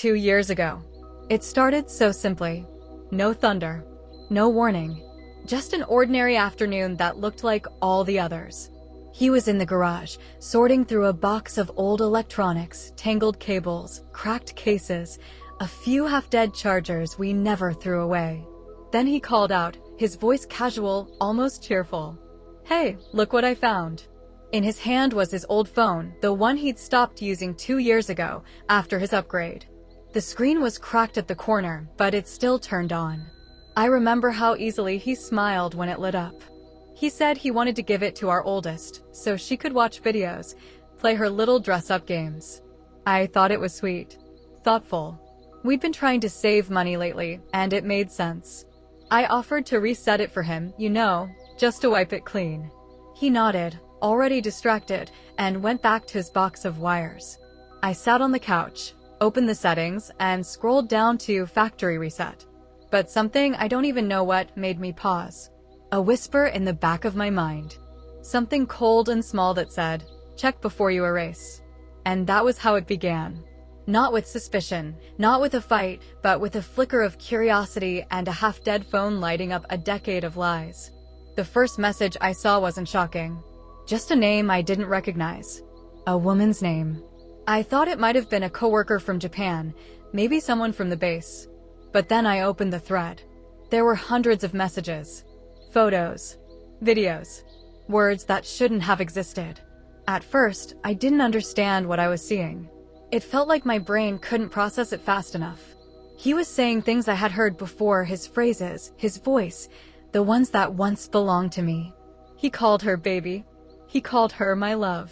2 years ago. It started so simply. No thunder. No warning. Just an ordinary afternoon that looked like all the others. He was in the garage, sorting through a box of old electronics, tangled cables, cracked cases, a few half-dead chargers we never threw away. Then he called out, his voice casual, almost cheerful. "Hey, look what I found." In his hand was his old phone, the one he'd stopped using 2 years ago, after his upgrade. The screen was cracked at the corner, but it still turned on. I remember how easily he smiled when it lit up. He said he wanted to give it to our oldest, so she could watch videos, play her little dress-up games. I thought it was sweet. Thoughtful. We'd been trying to save money lately, and it made sense. I offered to reset it for him, just to wipe it clean. He nodded, already distracted, and went back to his box of wires. I sat on the couch, opened the settings, and scrolled down to factory reset. But something, I don't even know what, made me pause. A whisper in the back of my mind. Something cold and small that said, "Check before you erase." And that was how it began. Not with suspicion, not with a fight, but with a flicker of curiosity and a half-dead phone lighting up a decade of lies. The first message I saw wasn't shocking. Just a name I didn't recognize. A woman's name. I thought it might have been a coworker from Japan, maybe someone from the base. But then I opened the thread. There were hundreds of messages. Photos. Videos. Words that shouldn't have existed. At first, I didn't understand what I was seeing. It felt like my brain couldn't process it fast enough. He was saying things I had heard before, his phrases, his voice, the ones that once belonged to me. He called her baby. He called her my love.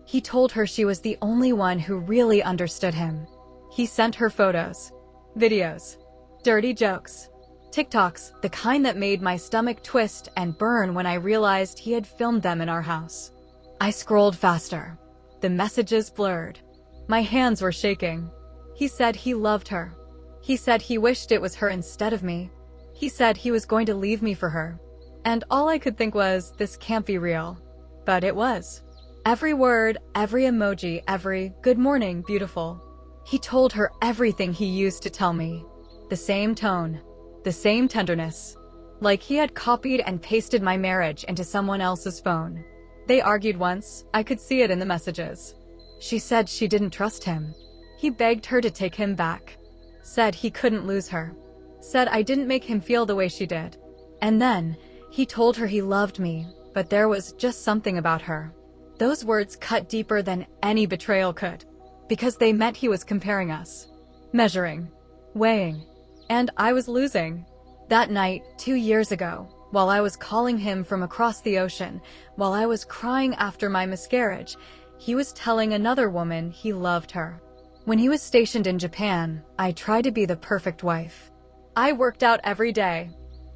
He told her she was the only one who really understood him. He sent her photos, videos, dirty jokes, TikToks, the kind that made my stomach twist and burn when I realized he had filmed them in our house. I scrolled faster. The messages blurred. My hands were shaking. He said he loved her. He said he wished it was her instead of me. He said he was going to leave me for her. And all I could think was, this can't be real. But it was. Every word, every emoji, every "good morning, beautiful." He told her everything he used to tell me. The same tone. The same tenderness. Like he had copied and pasted my marriage into someone else's phone. They argued once, I could see it in the messages. She said she didn't trust him. He begged her to take him back. Said he couldn't lose her. Said I didn't make him feel the way she did. And then, he told her he loved me, but there was just something about her. Those words cut deeper than any betrayal could. Because they meant he was comparing us. Measuring. Weighing. And I was losing. That night, 2 years ago, while I was calling him from across the ocean, while I was crying after my miscarriage, he was telling another woman he loved her. When he was stationed in Japan, I tried to be the perfect wife. I worked out every day.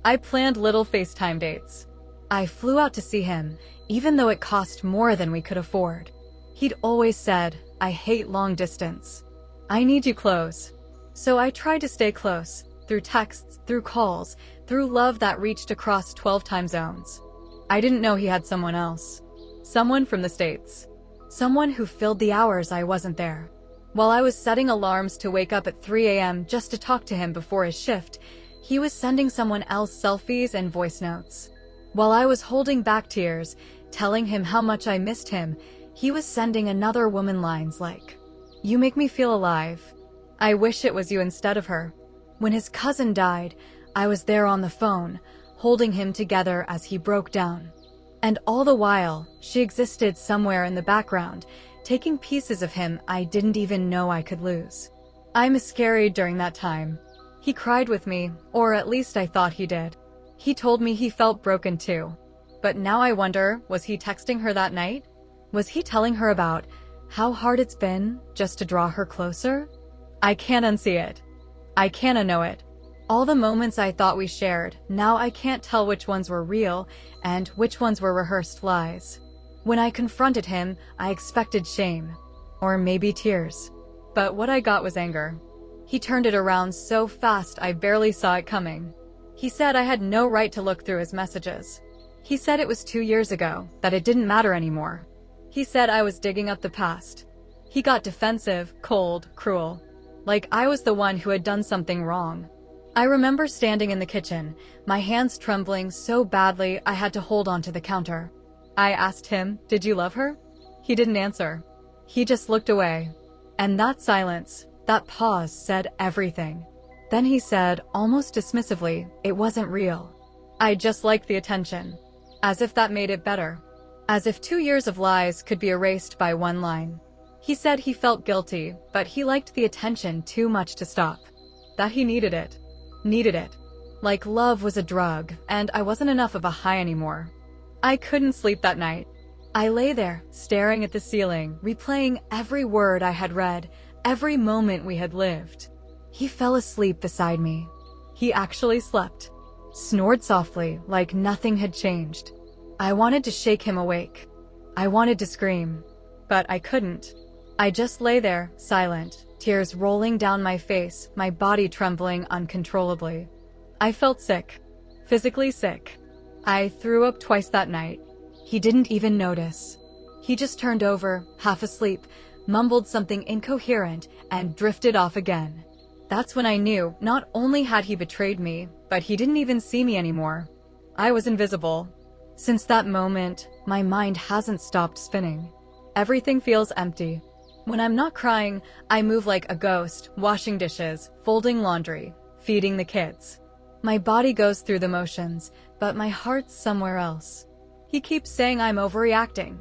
I planned little FaceTime dates. I flew out to see him, even though it cost more than we could afford. He'd always said, "I hate long distance. I need you close." So I tried to stay close, through texts, through calls, through love that reached across 12 time zones. I didn't know he had someone else. Someone from the States. Someone who filled the hours I wasn't there. While I was setting alarms to wake up at 3 a.m. just to talk to him before his shift, he was sending someone else selfies and voice notes. While I was holding back tears, telling him how much I missed him, he was sending another woman lines like, "You make me feel alive. I wish it was you instead of her." When his cousin died, I was there on the phone, holding him together as he broke down. And all the while, she existed somewhere in the background, taking pieces of him I didn't even know I could lose. I miscarried during that time. He cried with me, or at least I thought he did. He told me he felt broken too. But now I wonder, was he texting her that night? Was he telling her about how hard it's been just to draw her closer? I can't unsee it. I can't unknow it. All the moments I thought we shared, now I can't tell which ones were real and which ones were rehearsed lies. When I confronted him, I expected shame. Or maybe tears. But what I got was anger. He turned it around so fast I barely saw it coming. He said I had no right to look through his messages. He said it was 2 years ago, that it didn't matter anymore. He said I was digging up the past. He got defensive, cold, cruel. like I was the one who had done something wrong. I remember standing in the kitchen, my hands trembling so badly I had to hold onto the counter. I asked him, "Did you love her?" He didn't answer. He just looked away. And that silence, that pause said everything. Then he said, almost dismissively, it wasn't real. I just liked the attention. As if that made it better. As if 2 years of lies could be erased by one line. He said he felt guilty, but he liked the attention too much to stop. That he needed it. Needed it. Like love was a drug, and I wasn't enough of a high anymore. I couldn't sleep that night. I lay there, staring at the ceiling, replaying every word I had read, every moment we had lived. He fell asleep beside me. He actually slept. Snored softly, like nothing had changed. I wanted to shake him awake. I wanted to scream. But I couldn't. I just lay there, silent, tears rolling down my face, my body trembling uncontrollably. I felt sick. Physically sick. I threw up twice that night. He didn't even notice. He just turned over, half asleep, mumbled something incoherent, and drifted off again. That's when I knew not only had he betrayed me, but he didn't even see me anymore. I was invisible. Since that moment, my mind hasn't stopped spinning. Everything feels empty. When I'm not crying, I move like a ghost, washing dishes, folding laundry, feeding the kids. My body goes through the motions, but my heart's somewhere else. He keeps saying I'm overreacting,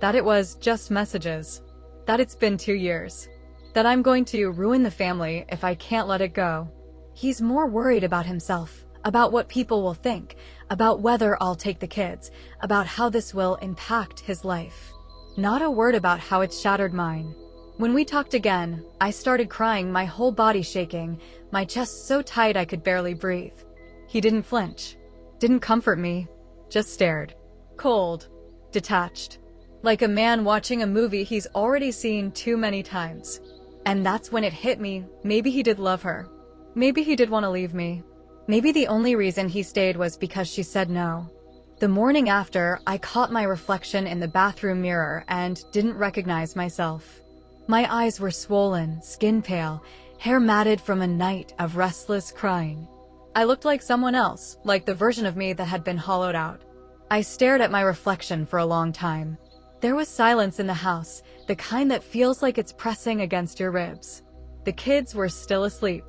that it was just messages, that it's been 2 years, that I'm going to ruin the family if I can't let it go. He's more worried about himself, about what people will think, about whether I'll take the kids, about how this will impact his life. Not a word about how it's shattered mine. When we talked again, I started crying, my whole body shaking, my chest so tight I could barely breathe. He didn't flinch, didn't comfort me, just stared. Cold, detached, like a man watching a movie he's already seen too many times. And that's when it hit me, maybe he did love her. Maybe he did want to leave me. Maybe the only reason he stayed was because she said no. The morning after, I caught my reflection in the bathroom mirror and didn't recognize myself. My eyes were swollen, skin pale, hair matted from a night of restless crying. I looked like someone else, like the version of me that had been hollowed out. I stared at my reflection for a long time. There was silence in the house, the kind that feels like it's pressing against your ribs. The kids were still asleep.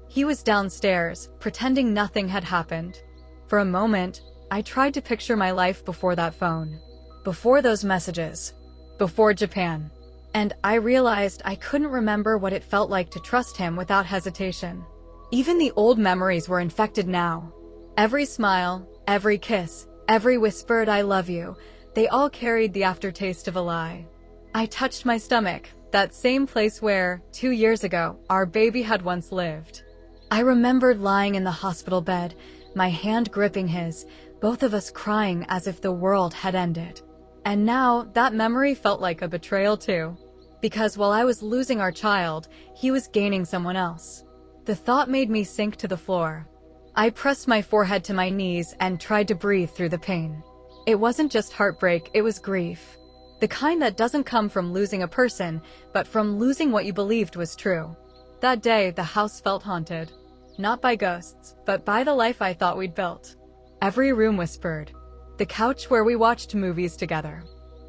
He was downstairs, pretending nothing had happened. For a moment, I tried to picture my life before that phone. Before those messages. Before Japan. And I realized I couldn't remember what it felt like to trust him without hesitation. Even the old memories were infected now. Every smile, every kiss, every whispered "I love you," they all carried the aftertaste of a lie. I touched my stomach, that same place where, 2 years ago, our baby had once lived. I remembered lying in the hospital bed, my hand gripping his, both of us crying as if the world had ended. And now, that memory felt like a betrayal too. Because while I was losing our child, he was gaining someone else. The thought made me sink to the floor. I pressed my forehead to my knees and tried to breathe through the pain. It wasn't just heartbreak, it was grief. The kind that doesn't come from losing a person, but from losing what you believed was true. That day, the house felt haunted. Not by ghosts, but by the life I thought we'd built. Every room whispered. The couch where we watched movies together.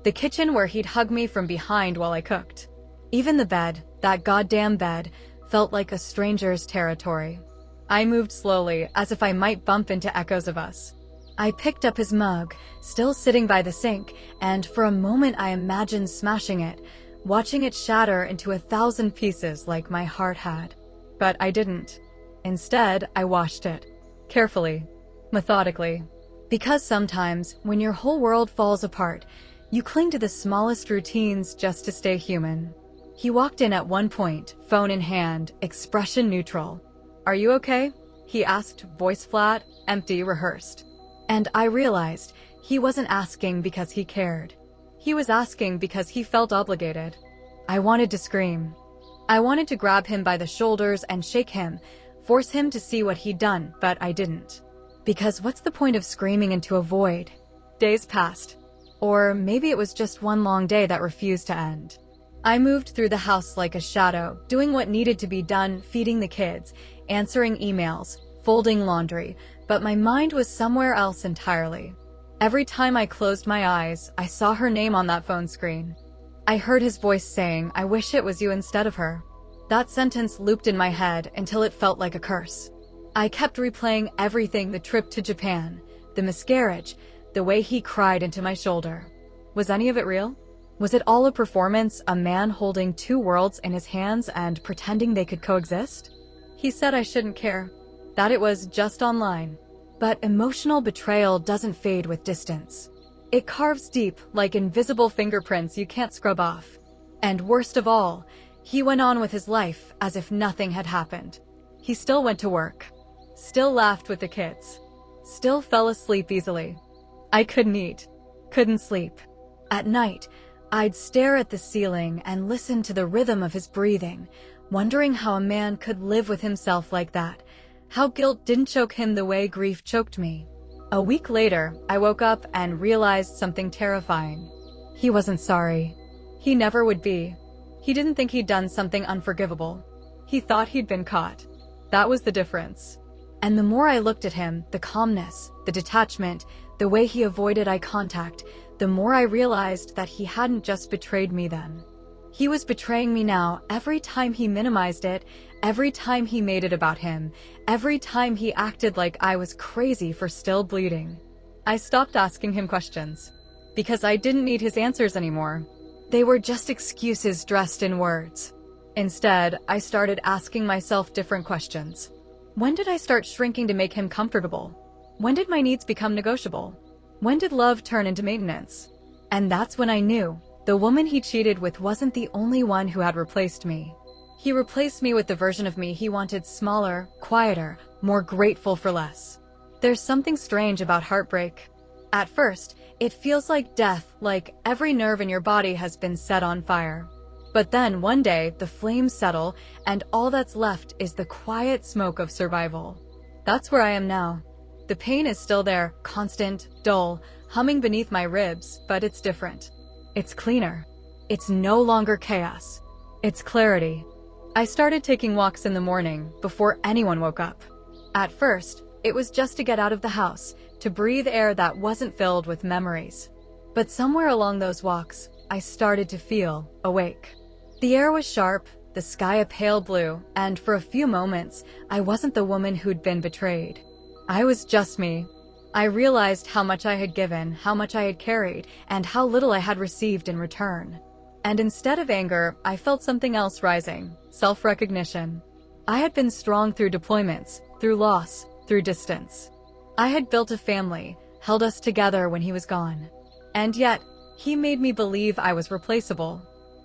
The kitchen where he'd hug me from behind while I cooked. Even the bed, that goddamn bed, felt like a stranger's territory. I moved slowly, as if I might bump into echoes of us. I picked up his mug, still sitting by the sink, and for a moment I imagined smashing it, watching it shatter into 1,000 pieces like my heart had. But I didn't. Instead, I washed it. Carefully. Methodically. Because sometimes, when your whole world falls apart, you cling to the smallest routines just to stay human. He walked in at one point, phone in hand, expression neutral. "Are you okay?" he asked, voice flat, empty, rehearsed. And I realized he wasn't asking because he cared. He was asking because he felt obligated. I wanted to scream. I wanted to grab him by the shoulders and shake him, force him to see what he'd done, but I didn't. Because what's the point of screaming into a void? Days passed. Or maybe it was just one long day that refused to end. I moved through the house like a shadow, doing what needed to be done, feeding the kids, answering emails, folding laundry, but my mind was somewhere else entirely. Every time I closed my eyes, I saw her name on that phone screen. I heard his voice saying, "I wish it was you instead of her." That sentence looped in my head until it felt like a curse. I kept replaying everything: the trip to Japan, the miscarriage, the way he cried into my shoulder. Was any of it real? Was it all a performance, a man holding two worlds in his hands and pretending they could coexist? He said I shouldn't care, that it was just online. But emotional betrayal doesn't fade with distance. It carves deep, like invisible fingerprints you can't scrub off. And worst of all, he went on with his life as if nothing had happened. He still went to work, still laughed with the kids, still fell asleep easily. I couldn't eat, couldn't sleep. At night, I'd stare at the ceiling and listen to the rhythm of his breathing, wondering how a man could live with himself like that, how guilt didn't choke him the way grief choked me. A week later, I woke up and realized something terrifying. He wasn't sorry. He never would be. He didn't think he'd done something unforgivable. He thought he'd been caught. That was the difference. And the more I looked at him, the calmness, the detachment, the way he avoided eye contact, the more I realized that he hadn't just betrayed me then. He was betraying me now every time he minimized it, every time he made it about him, every time he acted like I was crazy for still bleeding. I stopped asking him questions, because I didn't need his answers anymore. They were just excuses dressed in words. Instead, I started asking myself different questions. When did I start shrinking to make him comfortable? When did my needs become negotiable? When did love turn into maintenance? And that's when I knew the woman he cheated with wasn't the only one who had replaced me. He replaced me with the version of me he wanted: smaller, quieter, more grateful for less. There's something strange about heartbreak. At first, it feels like death, like every nerve in your body has been set on fire. But then one day, the flames settle, and all that's left is the quiet smoke of survival. That's where I am now. The pain is still there, constant, dull, humming beneath my ribs, but it's different. It's cleaner. It's no longer chaos. It's clarity. I started taking walks in the morning, before anyone woke up. At first, it was just to get out of the house, to breathe air that wasn't filled with memories. But somewhere along those walks, I started to feel awake. The air was sharp, the sky a pale blue, and for a few moments, I wasn't the woman who'd been betrayed. I was just me. I realized how much I had given, how much I had carried, and how little I had received in return. And instead of anger, I felt something else rising: self-recognition. I had been strong through deployments, through loss, through distance. I had built a family, held us together when he was gone. And yet, he made me believe I was replaceable.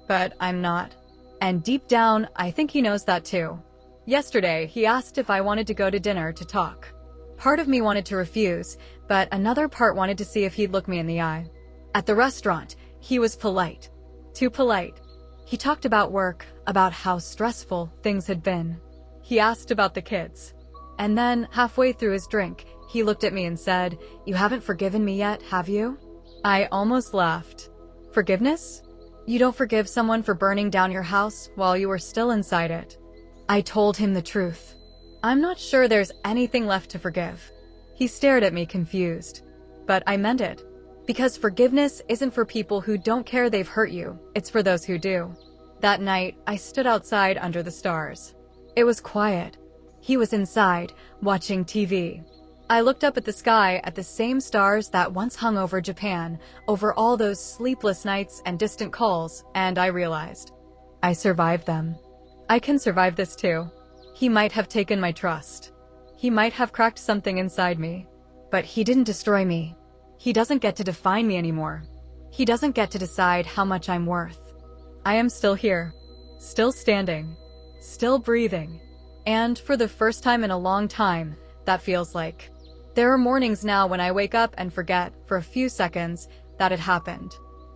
But I'm not. And deep down, I think he knows that too. Yesterday, he asked if I wanted to go to dinner to talk. Part of me wanted to refuse, but another part wanted to see if he'd look me in the eye. At the restaurant, he was polite. Too polite. He talked about work, about how stressful things had been. He asked about the kids. And then, halfway through his drink, he looked at me and said, "You haven't forgiven me yet, have you?" I almost laughed. Forgiveness? You don't forgive someone for burning down your house while you were still inside it. I told him the truth. I'm not sure there's anything left to forgive. He stared at me confused. But I meant it. Because forgiveness isn't for people who don't care they've hurt you, it's for those who do. That night, I stood outside under the stars. It was quiet. He was inside, watching TV. I looked up at the sky, at the same stars that once hung over Japan, over all those sleepless nights and distant calls, and I realized, I survived them. I can survive this too. He might have taken my trust. He might have cracked something inside me. But he didn't destroy me. He doesn't get to define me anymore. He doesn't get to decide how much I'm worth. I am still here. Still standing. Still breathing. And for the first time in a long time, that feels like. There are mornings now when I wake up and forget, for a few seconds, that it happened.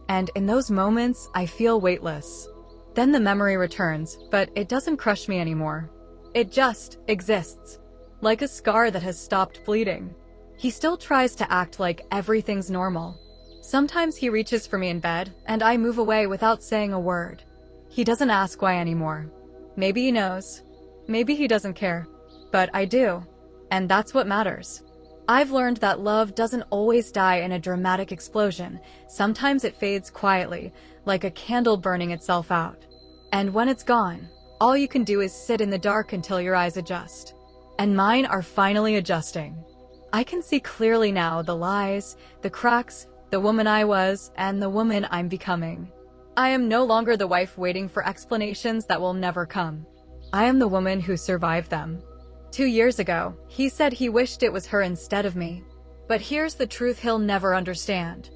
And in those moments, I feel weightless. Then the memory returns, but it doesn't crush me anymore. It just exists. Like a scar that has stopped bleeding. He still tries to act like everything's normal. Sometimes he reaches for me in bed, and I move away without saying a word. He doesn't ask why anymore. Maybe he knows. Maybe he doesn't care. But I do. And that's what matters. I've learned that love doesn't always die in a dramatic explosion. Sometimes it fades quietly, like a candle burning itself out. And when it's gone, all you can do is sit in the dark until your eyes adjust. And mine are finally adjusting. I can see clearly now the lies, the cracks, the woman I was, and the woman I'm becoming. I am no longer the wife waiting for explanations that will never come. I am the woman who survived them. 2 years ago, he said he wished it was her instead of me. But here's the truth he'll never understand.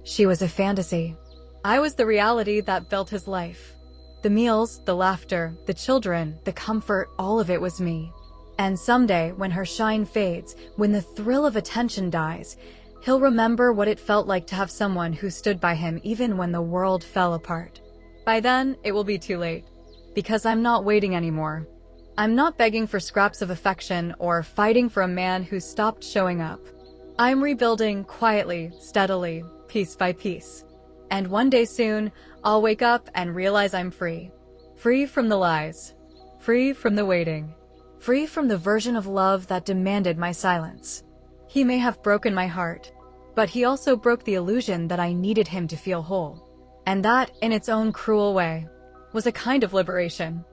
She was a fantasy. I was the reality that built his life. The meals, the laughter, the children, the comfort, all of it was me. And someday, when her shine fades, when the thrill of attention dies, he'll remember what it felt like to have someone who stood by him even when the world fell apart. By then, it will be too late. Because I'm not waiting anymore. I'm not begging for scraps of affection or fighting for a man who stopped showing up. I'm rebuilding quietly, steadily, piece by piece. And one day soon, I'll wake up and realize I'm free. Free from the lies. Free from the waiting. Free from the version of love that demanded my silence. He may have broken my heart, but he also broke the illusion that I needed him to feel whole. And that, in its own cruel way, was a kind of liberation.